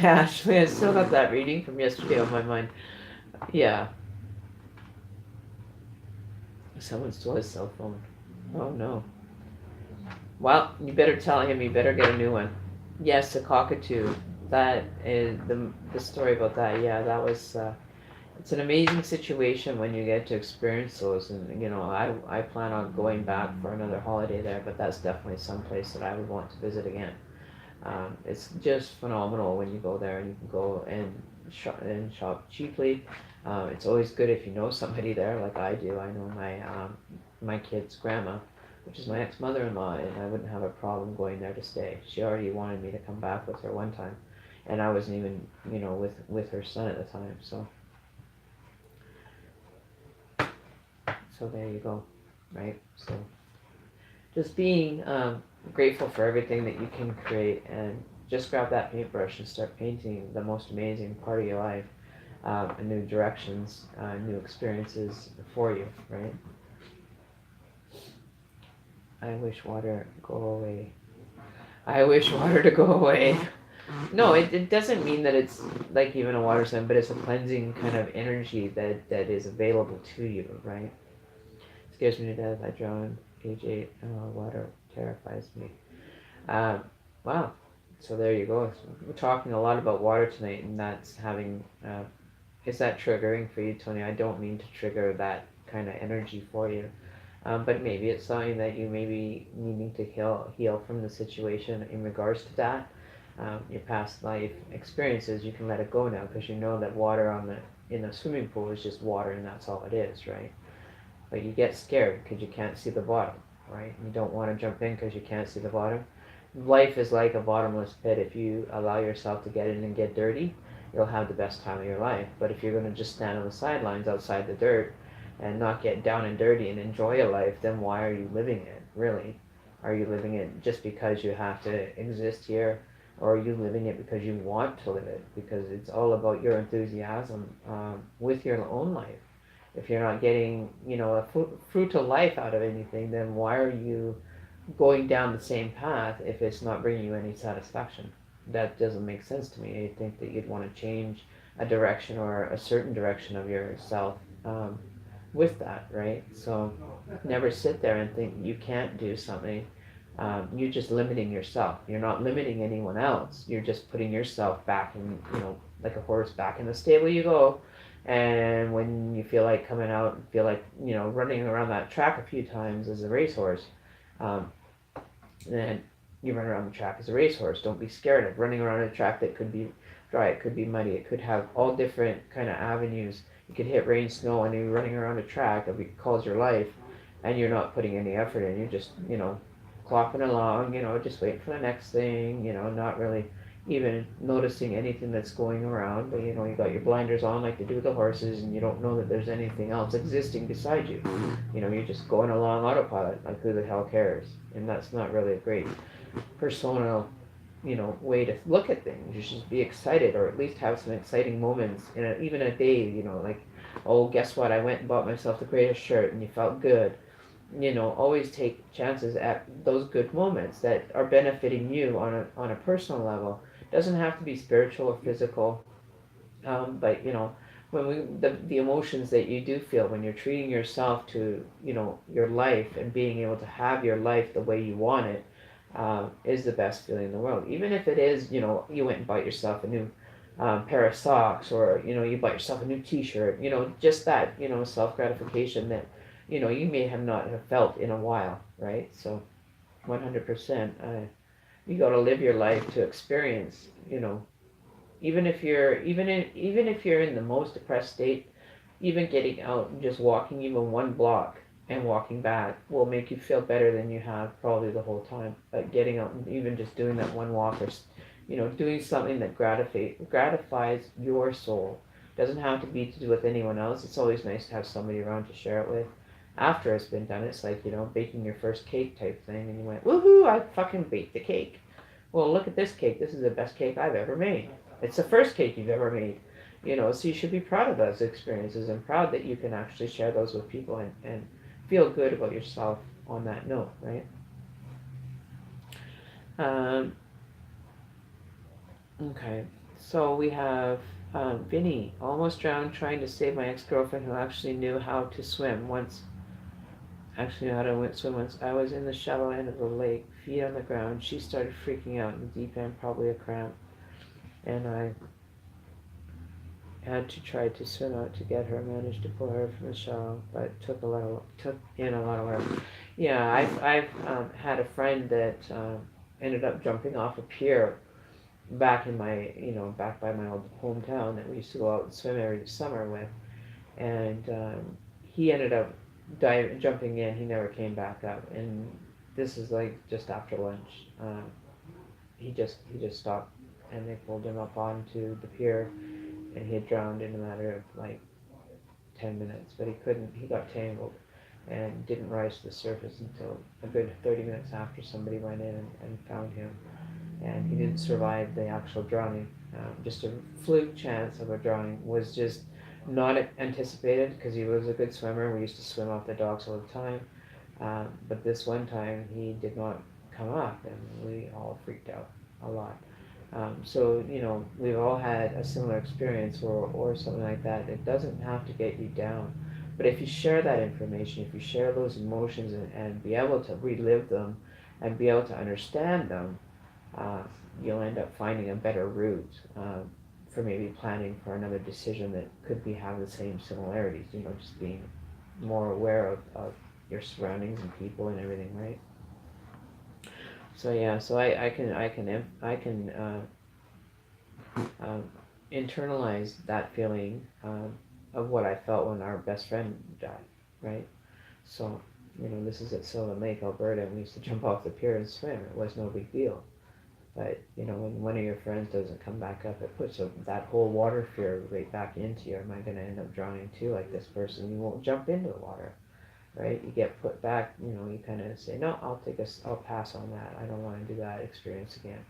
Actually, I still got that reading from yesterday on my mind. Yeah. Someone stole his cell phone. Oh no. Well, you better tell him you better get a new one. Yes, a cockatoo. That is the story about that. Yeah, that was. It's an amazing situation when you get to experience those, and I plan on going back for another holiday there, but that's definitely some place that I would want to visit again. It's just phenomenal when you go there and you can go and shop cheaply. It's always good if you know somebody there, like I do. I know my kid's grandma, which is my ex-mother-in-law, and I wouldn't have a problem going there to stay. She already wanted me to come back with her one time, and I wasn't even with her son at the time. So there you go, right? So just being grateful for everything that you can create, and just grab that paintbrush and start painting the most amazing part of your life, new directions, new experiences for you, right? I wish water go away. I wish water to go away. No, it doesn't mean that it's like even a water sign, but it's a cleansing kind of energy that is available to you, right? Scares me to death. I drown. Age 8. Water terrifies me. Um, wow. So there you go. So we're talking a lot about water tonight, and that's having. Is that triggering for you, Tony? I don't mean to trigger that kind of energy for you, but maybe it's something that you may be needing to heal from the situation in regards to that. Your past life experiences, you can let it go now because you know that water in the swimming pool is just water, and that's all it is, right? But you get scared because you can't see the bottom, right? You don't want to jump in because you can't see the bottom. Life is like a bottomless pit. If you allow yourself to get in and get dirty, you'll have the best time of your life. But if you're going to just stand on the sidelines outside the dirt and not get down and dirty and enjoy your life, then why are you living it, really? Are you living it just because you have to exist here? Or are you living it because you want to live it? Because it's all about your enthusiasm with your own life. If you're not getting, a fruit of life out of anything, then why are you going down the same path if it's not bringing you any satisfaction? That doesn't make sense to me. I think that you'd want to change a direction or a certain direction of yourself with that, right? So never sit there and think you can't do something. You're just limiting yourself. You're not limiting anyone else. You're just putting yourself back in, like a horse back in the stable you go. And when you feel like coming out, feel like, running around that track a few times as a racehorse, um, and you run around the track as a racehorse. Don't be scared of running around a track that could be dry, it could be muddy, it could have all different kind of avenues. You could hit rain, snow, and you're running around a track that calls your life, and you're not putting any effort in. You're just, clopping along, just waiting for the next thing, not really even noticing anything that's going around. But, you got your blinders on like they do with the horses, and you don't know that there's anything else existing beside you. You're just going along autopilot, like who the hell cares? And that's not really a great personal, way to look at things. You should just be excited, or at least have some exciting moments in even a day. Like, oh, guess what? I went and bought myself the greatest shirt, and you felt good. Always take chances at those good moments that are benefiting you on a personal level. It doesn't have to be spiritual or physical, but when the emotions that you do feel when you're treating yourself to your life and being able to have your life the way you want it, is the best feeling in the world. Even if it is, you went and bought yourself a new pair of socks, or you bought yourself a new T-shirt. Just that self gratification that you may have not have felt in a while, right? So 100%, you got to live your life to experience. Even if you're in the most depressed state, even getting out and just walking even one block and walking back will make you feel better than you have probably the whole time. But getting out and even just doing that one walk, or doing something that gratifies your soul. Doesn't have to be to do with anyone else. It's always nice to have somebody around to share it with. After it's been done, it's like, baking your first cake type thing, and you went, woohoo, I fucking baked the cake. Well, look at this cake. This is the best cake I've ever made. It's the first cake you've ever made. So you should be proud of those experiences, and proud that you can actually share those with people, and feel good about yourself on that note, right? Um, okay, so we have Vinny, almost drowned trying to save my ex-girlfriend who actually knew how to swim once actually how to swim once. I was in the shallow end of the lake, feet on the ground. She started freaking out in the deep end, probably a cramp, and I had to try to swim out to get her. Managed to pull her from the shallow, but took in a lot of water. Yeah, I've had a friend that ended up jumping off a pier back in my back by my old hometown that we used to go out and swim every summer with, and he ended up jumping in. He never came back up, and this is like just after lunch. He just stopped, and they pulled him up onto the pier, and he had drowned in a matter of like 10 minutes, but he couldn't. He got tangled and didn't rise to the surface until a good 30 minutes after somebody went in and found him, and he didn't survive the actual drowning. Just a fluke chance of a drowning was just not anticipated because he was a good swimmer. We used to swim off the docks all the time, but this one time he did not come up, and we all freaked out a lot. So we've all had a similar experience or something like that. It doesn't have to get you down, but if you share that information, if you share those emotions and be able to relive them and be able to understand them, uh, you'll end up finding a better route for maybe planning for another decision that could be have the same similarities. Just being more aware of your surroundings and people and everything, right? So yeah, so I can um, internalize that feeling of what I felt when our best friend died, right? So this is at Sylvan Lake, Alberta, and we used to jump off the pier and swim. It was no big deal. But when one of your friends doesn't come back up, it puts that whole water fear right back into you. Am I going to end up drowning too, like this person? You won't jump into the water, right? You get put back. You kind of say, no, I'll pass on that. I don't want to do that experience again,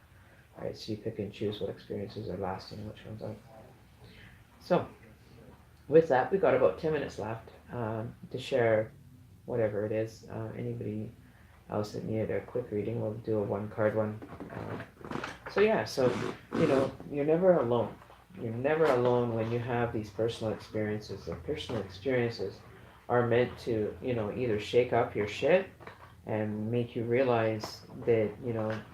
right? So you pick and choose what experiences are lasting, which ones aren't. So with that, we got about 10 minutes left to share whatever it is. Anybody else that needed a quick reading, we'll do a one card one. So yeah, so you're never alone. You're never alone when you have these personal experiences. The personal experiences are meant to either shake up your shit and make you realize that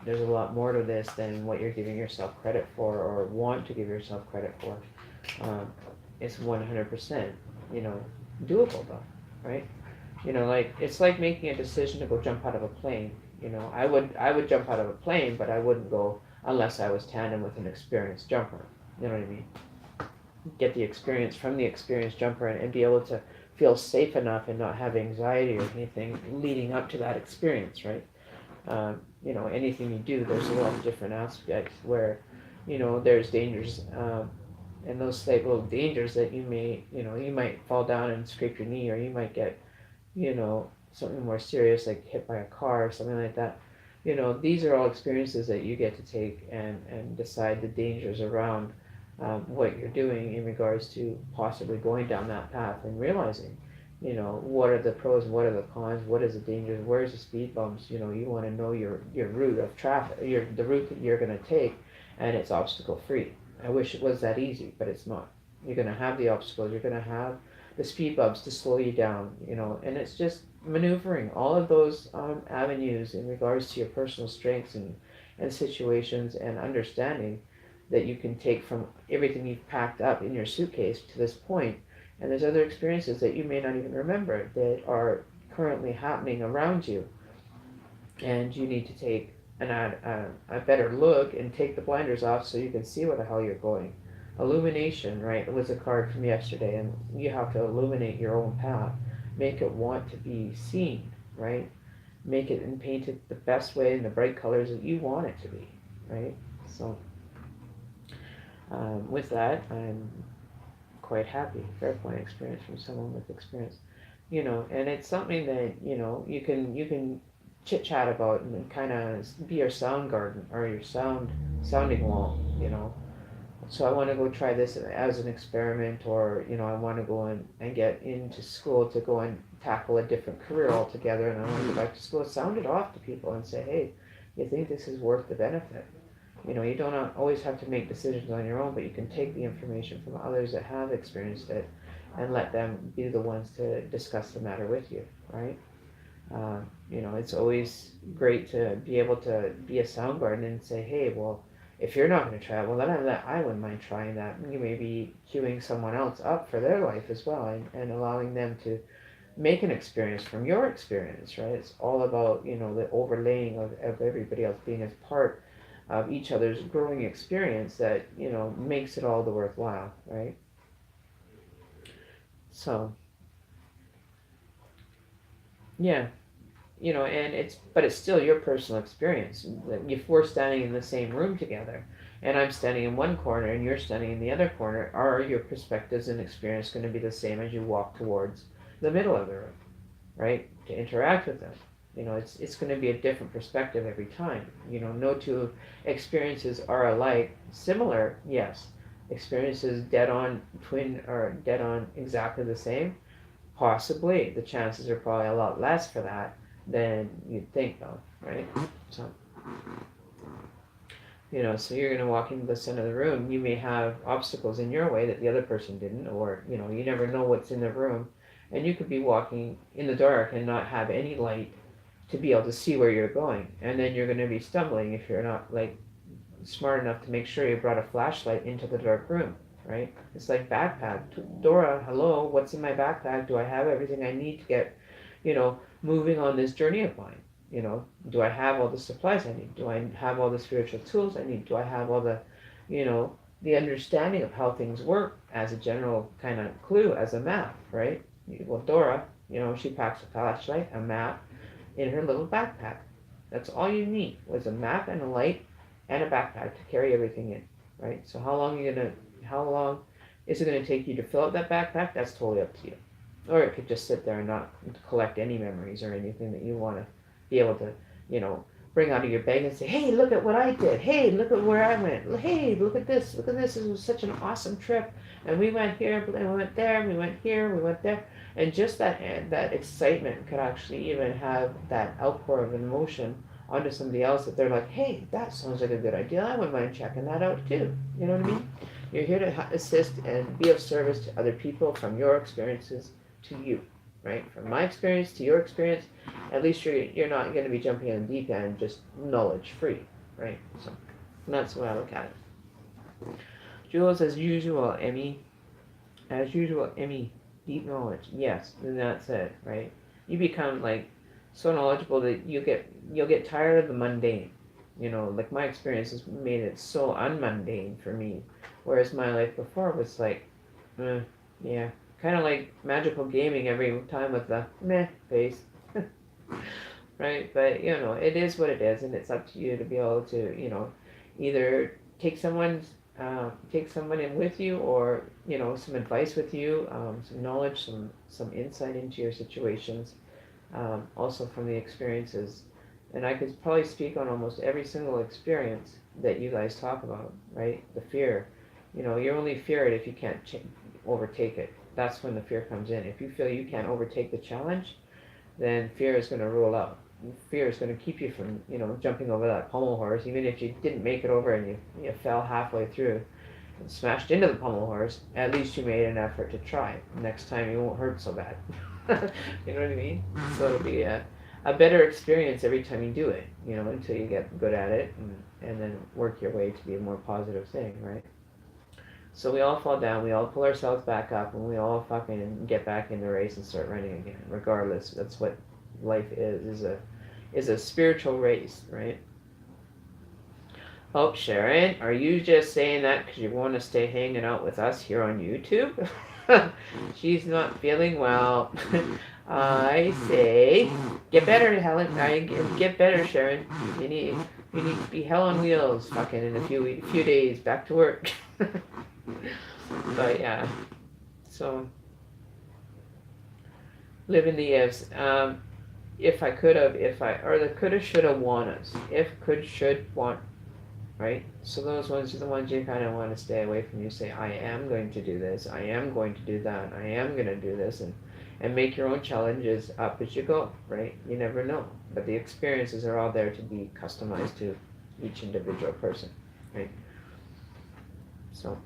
there's a lot more to this than what you're giving yourself credit for or want to give yourself credit for. It's 100% doable though, right? Like it's like making a decision to go jump out of a plane. I would jump out of a plane, but I wouldn't go unless I was tandem with an experienced jumper. You know what I mean? Get the experience from the experienced jumper and be able to feel safe enough and not have anxiety or anything leading up to that experience, right? Anything you do, there's a lot of different aspects where, there's dangers, and those slight little dangers that you might fall down and scrape your knee, or you might get something more serious like hit by a car or something like that. These are all experiences that you get to take and decide the dangers around what you're doing in regards to possibly going down that path and realizing, what are the pros, what are the cons, what is the dangers, where's the speed bumps. You want to know your route of traffic, the route that you're going to take, and it's obstacle free. I wish it was that easy, but it's not. You're going to have the obstacles, you're going to have the speed bumps to slow you down, and it's just maneuvering all of those avenues in regards to your personal strengths and situations, and understanding that you can take from everything you've packed up in your suitcase to this point, and there's other experiences that you may not even remember that are currently happening around you, and you need to take a better look and take the blinders off so you can see where the hell you're going. Illumination, right, was a card from yesterday, and you have to illuminate your own path, make it want to be seen, right? Make it and paint it the best way in the bright colors that you want it to be, right? So with that, I'm quite happy. Fair point experience from someone with experience, and it's something that you can chit chat about and kind of be your sound garden or your sounding wall. So I want to go try this as an experiment, or I want to go and get into school to go and tackle a different career altogether, and I want to go back to school. Sound it off to people and say, hey, you think this is worth the benefit? You don't always have to make decisions on your own, but you can take the information from others that have experienced it and let them be the ones to discuss the matter with you, right? It's always great to be able to be a soundboard and say, hey, well, if you're not going to travel, then I wouldn't mind trying that. You may be queuing someone else up for their life as well, and allowing them to make an experience from your experience, right? It's all about, the overlaying of everybody else being as part of each other's growing experience that, makes it all the worthwhile, right? So, yeah, but it's still your personal experience. If we're standing in the same room together, and I'm standing in one corner and you're standing in the other corner, are your perspectives and experience going to be the same as you walk towards the middle of the room, right? To interact with them. It's going to be a different perspective every time. No two experiences are alike. Similar, yes. Experiences dead on twin or dead on exactly the same. Possibly, the chances are probably a lot less for that than you'd think, though, right? So, so you're going to walk into the center of the room. You may have obstacles in your way that the other person didn't, or, you never know what's in the room. And you could be walking in the dark and not have any light to be able to see where you're going. And then you're going to be stumbling if you're not, like, smart enough to make sure you brought a flashlight into the dark room, right? It's like backpack. Dora, hello, what's in my backpack? Do I have everything I need to get, moving on this journey of mine? Do I have all the supplies I need? Do I have all the spiritual tools I need? Do I have all the, the understanding of how things work as a general kind of clue, as a map, right? Well, Dora, she packs a flashlight, a map in her little backpack. That's all you need was a map and a light and a backpack to carry everything in, right? So how long is it gonna take you to fill up that backpack? That's totally up to you. Or it could just sit there and not collect any memories or anything that you want to be able to, you know, bring out of your bag and say, hey, look at what I did. Hey, look at where I went. Hey, look at this. Look at this. It was such an awesome trip. And we went here, and we went there, we went here, we went there. And just that excitement could actually even have that outpour of emotion onto somebody else that they're like, hey, that sounds like a good idea. I wouldn't mind checking that out too. You know what I mean? You're here to assist and be of service to other people from your experiences to you, right? From my experience to your experience, at least you're not going to be jumping in the deep end just knowledge free, right? So that's the way I look at it. Jules, as usual, Emmy, deep knowledge. Yes, then that's it, right? You become like so knowledgeable that you'll get tired of the mundane. Like my experience has made it so unmundane for me, whereas my life before was like, yeah, kind of like magical gaming every time with the meh face, right? But it is what it is, and it's up to you to be able to either take someone in with you, or some advice with you, some knowledge, some insight into your situations, also from the experiences. And I could probably speak on almost every single experience that you guys talk about, right? The fear, you only fear it if you can't overtake it. That's when the fear comes in. If you feel you can't overtake the challenge, then fear is going to rule out. Fear is going to keep you from, jumping over that pommel horse. Even if you didn't make it over and you fell halfway through and smashed into the pommel horse, at least you made an effort to try. Next time you won't hurt so bad. You know what I mean? So it'll be a better experience every time you do it, until you get good at it, and then work your way to be a more positive thing, right? So we all fall down, we all pull ourselves back up, and we all fucking get back in the race and start running again. Regardless, that's what life is a spiritual race, right? Oh, Sharon, are you just saying that because you want to stay hanging out with us here on YouTube? She's not feeling well. I say, get better, Helen. Get better, Sharon. You need to be hell on wheels, fucking in a few days, back to work. But yeah, so live in the ifs. If I could have, or the coulda, shoulda, wannas. If, could, should, want, right? So those ones are the ones you kind of want to stay away from. You say, I am going to do this, I am going to do that, I am going to do this, and make your own challenges up as you go, right? You never know. But the experiences are all there to be customized to each individual person, right? So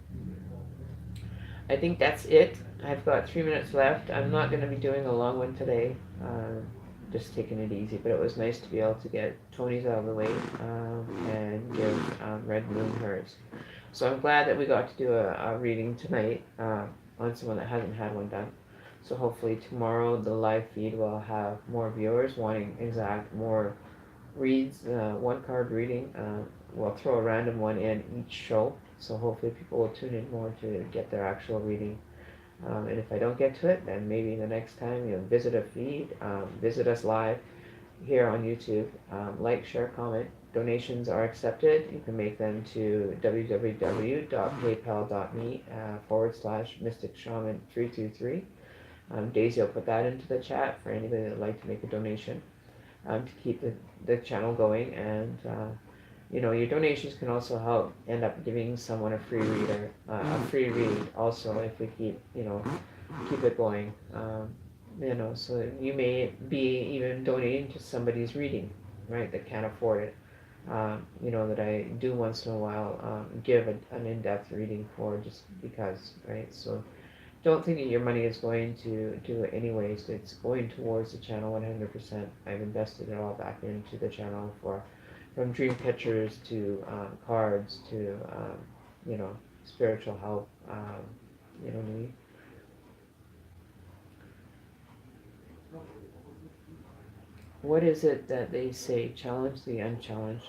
I think that's it. I've got 3 minutes left. I'm not going to be doing a long one today. just taking it easy. But it was nice to be able to get Tony's out of the way, and give Red Moon hers. So I'm glad that we got to do a reading tonight, on someone that hasn't had one done. So hopefully tomorrow the live feed will have more viewers wanting exact more reads, one card reading. We'll throw a random one in each show. So hopefully people will tune in more to get their actual reading. And if I don't get to it, then maybe the next time you'll visit a feed, visit us live here on YouTube. Like, share, comment. Donations are accepted. You can make them to www.paypal.me /Mystic Shaman 323. Daisy will put that into the chat for anybody that would like to make a donation, to keep the channel going. And your donations can also help end up giving someone a free reader, a free read also, if we keep it going. So you may be even donating to somebody's reading, right, that can't afford it. That I do once in a while, give an in-depth reading for, just because, right? So don't think that your money is going to do it anyways. It's going towards the channel 100%. I've invested it all back into the channel, from dream catchers to cards to spiritual help. You know what I mean? What is it that they say? Challenge the unchallenged.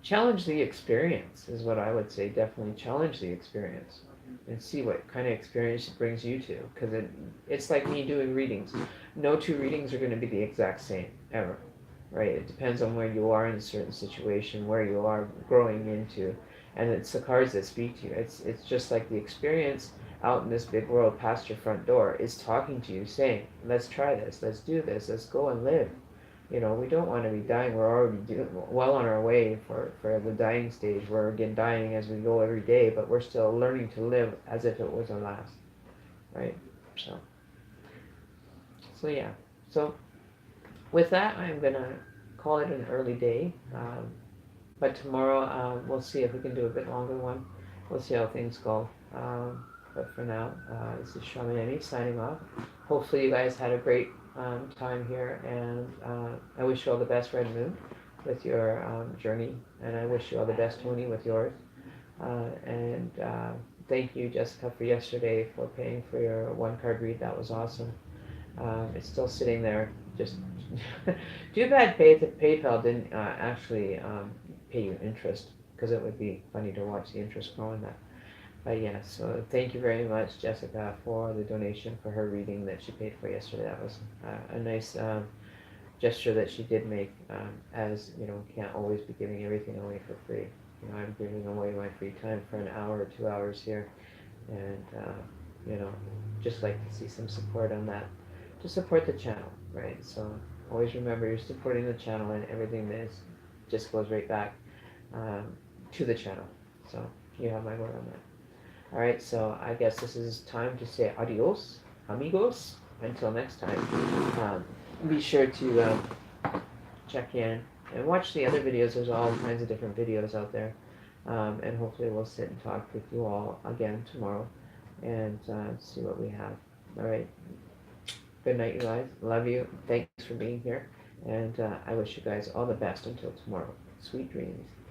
Challenge the experience is what I would say. Definitely challenge the experience and see what kind of experience it brings you to. Because it's like me doing readings. No two readings are going to be the exact same, ever. Right? It depends on where you are in a certain situation, where you are growing into. And it's the cards that speak to you. It's just like the experience out in this big world past your front door is talking to you, saying, let's try this, let's do this, let's go and live. We don't want to be dying. We're already well on our way for the dying stage. We're again dying as we go every day, but we're still learning to live as if it was our last, right? So yeah. So with that, I'm gonna call it an early day. But tomorrow, we'll see if we can do a bit longer one. We'll see how things go. But for now, this is Shaman Emmy signing off. Hopefully you guys had a great time here, and I wish you all the best, Red Moon, with your journey, and I wish you all the best, Tony, with yours. And thank you, Jessica, for yesterday, for paying for your one card read. That was awesome. It's still sitting there. Just too bad PayPal didn't actually pay you interest, because it would be funny to watch the interest grow in that. But yeah, so thank you very much, Jessica, for the donation for her reading that she paid for yesterday. That was a nice gesture that she did make, as can't always be giving everything away for free. I'm giving away my free time for an hour or 2 hours here, and just like to see some support on that, to support the channel, right? So always remember, you're supporting the channel, and everything that is just goes right back to the channel. So you have my word on that. All right, so I guess this is time to say adios, amigos. Until next time, be sure to check in and watch the other videos. There's all kinds of different videos out there, and hopefully we'll sit and talk with you all again tomorrow, and see what we have. All right, good night, you guys. Love you. Thanks for being here, and I wish you guys all the best until tomorrow. Sweet dreams.